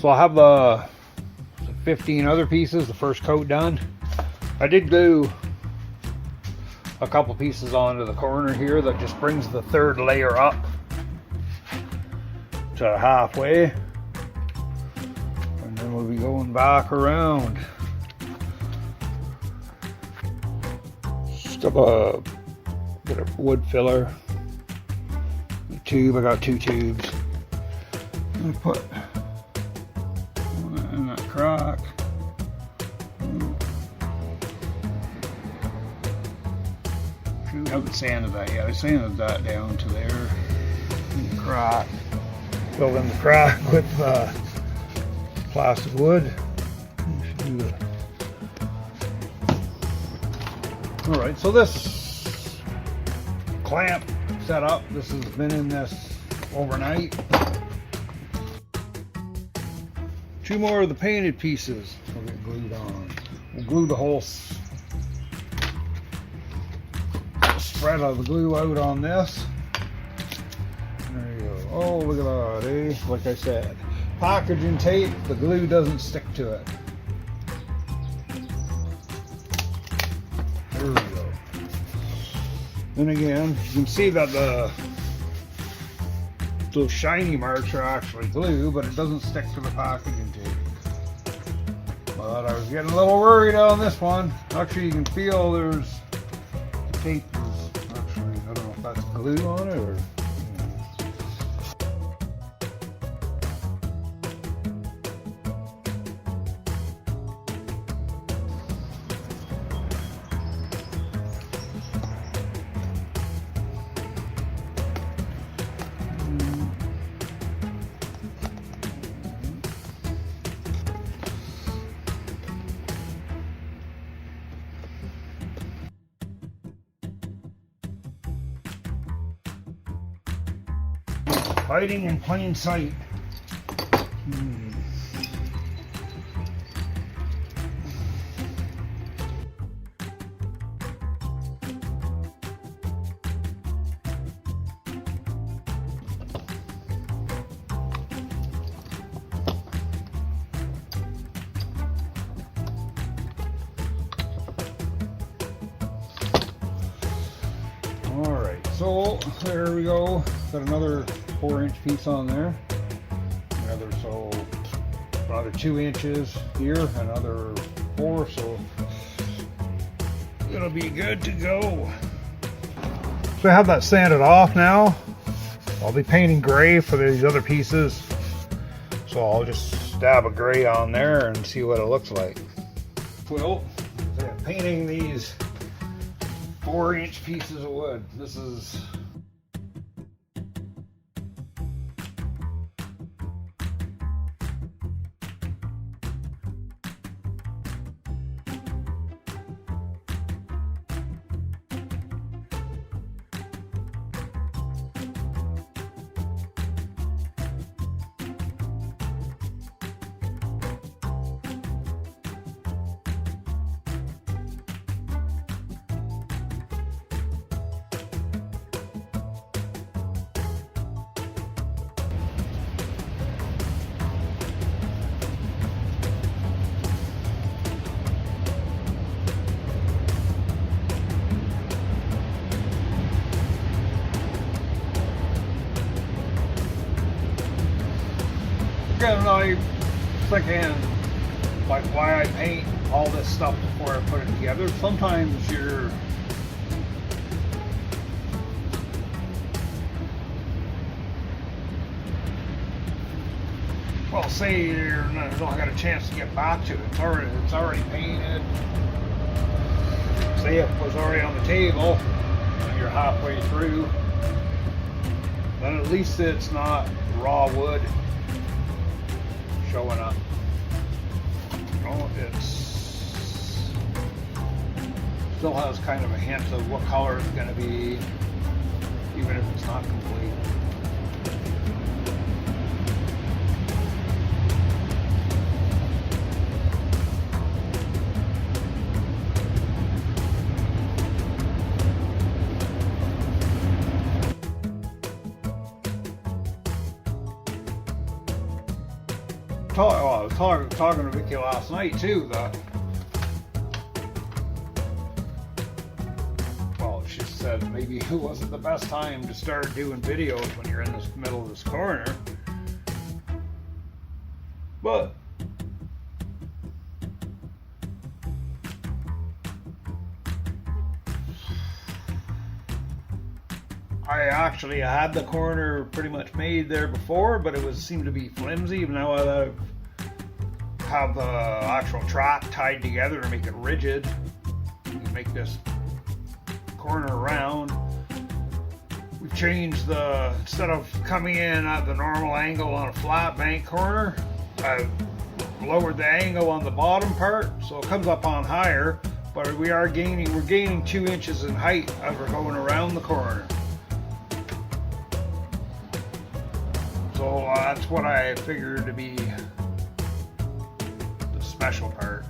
So I'll have the 15 other pieces, the first coat done. I did glue a couple pieces onto the corner here that just brings the third layer up to halfway. And then we'll be going back around. Just got a bit of wood filler. The tube, I got 2 tubes. I'm gonna put one in that crack. I haven't sanded that yet. I sanded that down to there in the crack. Fill in the crack with plastic wood. Alright, so this clamp setup, this has been in this overnight. 2 more of the painted pieces will get glued on. We'll glue the whole spread of the glue out on this. There you go. Oh, look at that, eh? Like I said, packaging tape, the glue doesn't stick to it. There we go. Then again, you can see that those shiny marks are actually glue, but it doesn't stick to the packaging tape. But I was getting a little worried on this one. Actually, you can feel there's the tape is actually, I don't know if that's glue on it or. Hiding in plain sight. All right, so there we go. Got another 4-inch piece on there. Another 2 inches here, another 4, so it'll be good to go. So I have that sanded off now. I'll be painting gray for these other pieces. So I'll just dab a gray on there and see what it looks like. Well, I'm painting these 4-inch pieces of wood. This is and I'm thinking like why I paint all this stuff before I put it together. Sometimes you're well, say you're not got a chance to get back to it. It's already painted. Say it was already on the table and you're halfway through, then at least it's not raw wood showing up. Oh, it's still has kind of a hint of what color it's going to be, even if it's not complete. I was talking to Vicky last night too. Well, she said maybe it wasn't the best time to start doing videos when you're in the middle of this corner. But I actually had the corner pretty much made there before, but it seemed to be flimsy. Now I have the actual track tied together to make it rigid. You can make this corner round. We've changed instead of coming in at the normal angle on a flat bank corner, I've lowered the angle on the bottom part so it comes up on higher, but we're gaining 2 inches in height as we're going around the corner. So that's what I figured to be the special part.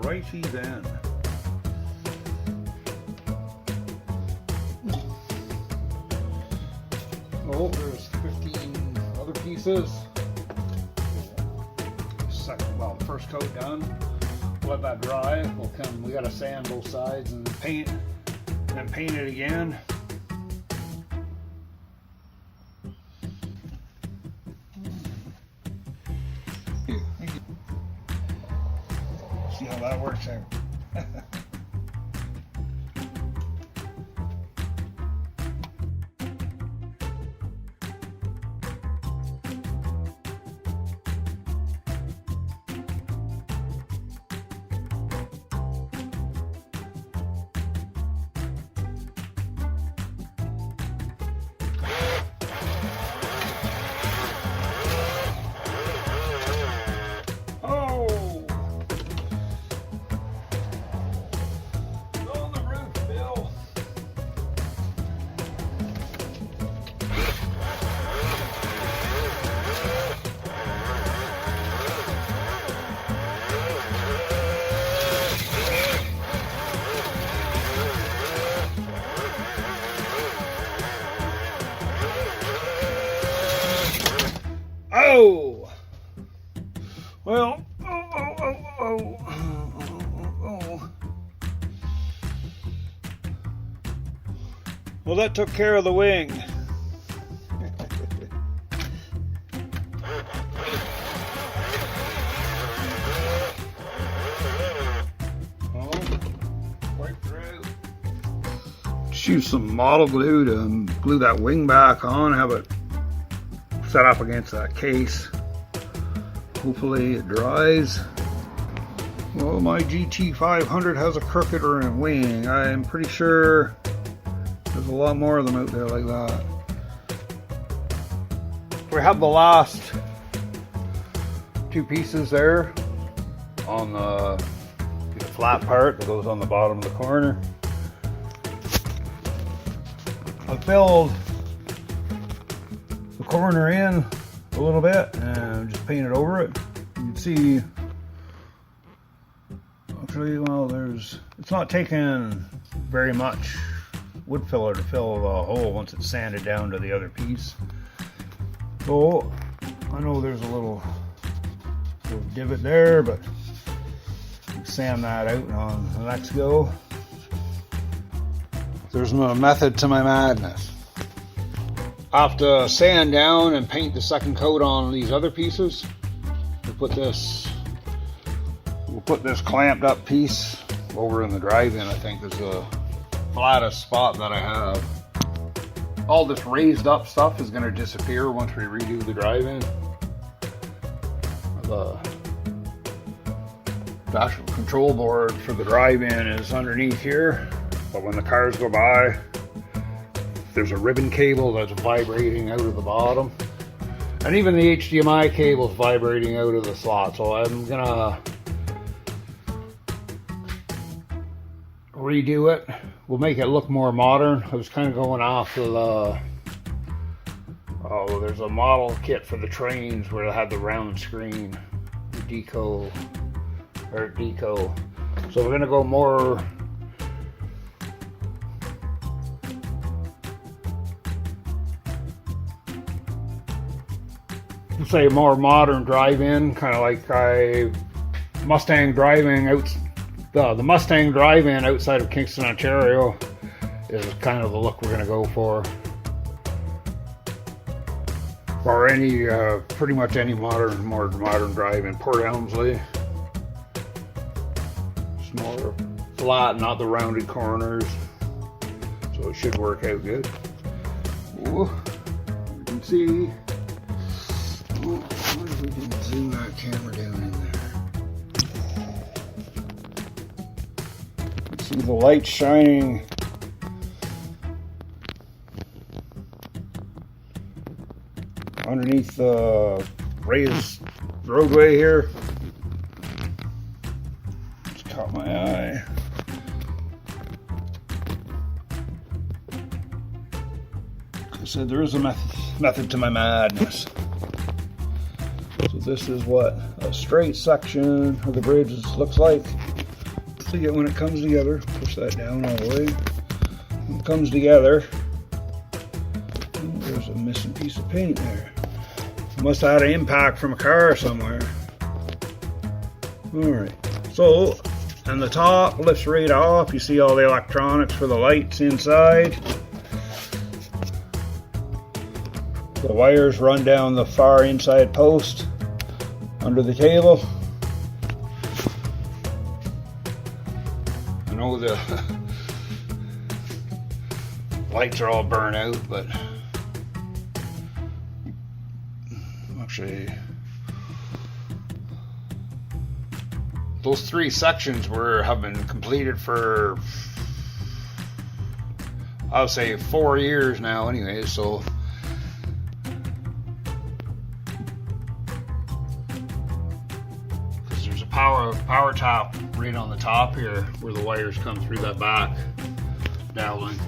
Righty then. Oh, there's 15 other pieces. Well, first coat done. Let that dry. We gotta sand both sides and paint, and then paint it again. See how that works out. Oh! Well, well, that took care of the wing. Just use some model glue to glue that wing back on, have it set up against that case. Hopefully it dries. Well, my GT500 has a crooked wing. I'm pretty sure there's a lot more of them out there like that. We have the last two pieces there on the flat part that goes on the bottom of the corner. I filled the corner in a little bit and just painted over it. You can see, actually, well, it's not taking very much wood filler to fill the hole once it's sanded down to the other piece. So I know there's a little divot there, but sand that out on the next go. There's no method to my madness. I have to sand down and paint the second coat on these other pieces. We'll put this clamped up piece over in the drive-in. I think is the flattest spot that I have. All this raised up stuff is going to disappear once we redo the drive-in. The dash control board for the drive-in is underneath here, but when the cars go by, there's a ribbon cable that's vibrating out of the bottom, and even the HDMI cable is vibrating out of the slot. So I'm gonna redo it. We'll make it look more modern. I was kind of going off of the there's a model kit for the trains where they had the round screen, deco. So we're gonna go more say more modern drive-in, kind of like Mustang driving out. The Mustang drive-in outside of Kingston, Ontario is kind of the look we're gonna go for. Or any pretty much any more modern drive-in. Port Elmsley. It's more flat, not the rounded corners. So it should work out good. Ooh, you can see. Ooh, I wonder if we can zoom that camera down in there. See the light shining underneath the raised roadway here. It's caught my eye. Like I said, there is a method to my madness. So this is what a straight section of the bridge looks like. See it when it comes together. Push that down all the way. When it comes together, oh, there's a missing piece of paint there. Must have had an impact from a car somewhere. Alright, so, and the top lifts right off. You see all the electronics for the lights inside. The wires run down the far inside post under the table. I know the lights are all burnt out, but actually those three sections have been completed for, I would say, 4 years now anyway, so there's a power top right on the top here where the wires come through that back dowling.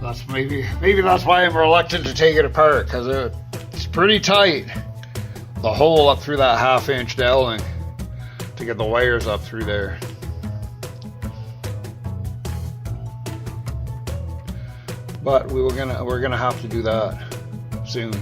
That's maybe that's why I'm reluctant to take it apart, because it's pretty tight, the hole up through that 1/2 inch dowling to get the wires up through there. But we're gonna have to do that soon.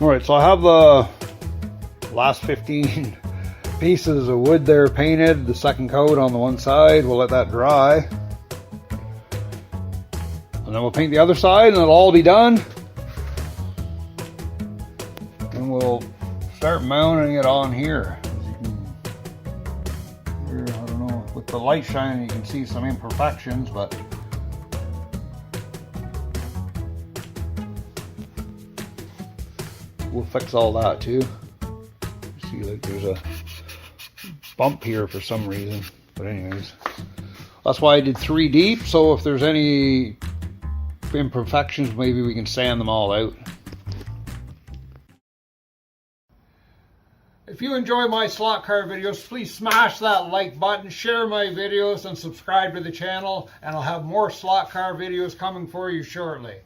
Alright, so I have the last 15 pieces of wood there painted, the second coat on the one side. We'll let that dry. And then we'll paint the other side and it'll all be done. And we'll start mounting it on here. I don't know, with the light shining you can see some imperfections, but we'll fix all that too. See, like there's a bump here for some reason, but anyways, that's why I did 3 deep, so if there's any imperfections maybe we can sand them all out. If you enjoy my slot car videos, please smash that like button, share my videos, and subscribe to the channel, and I'll have more slot car videos coming for you shortly.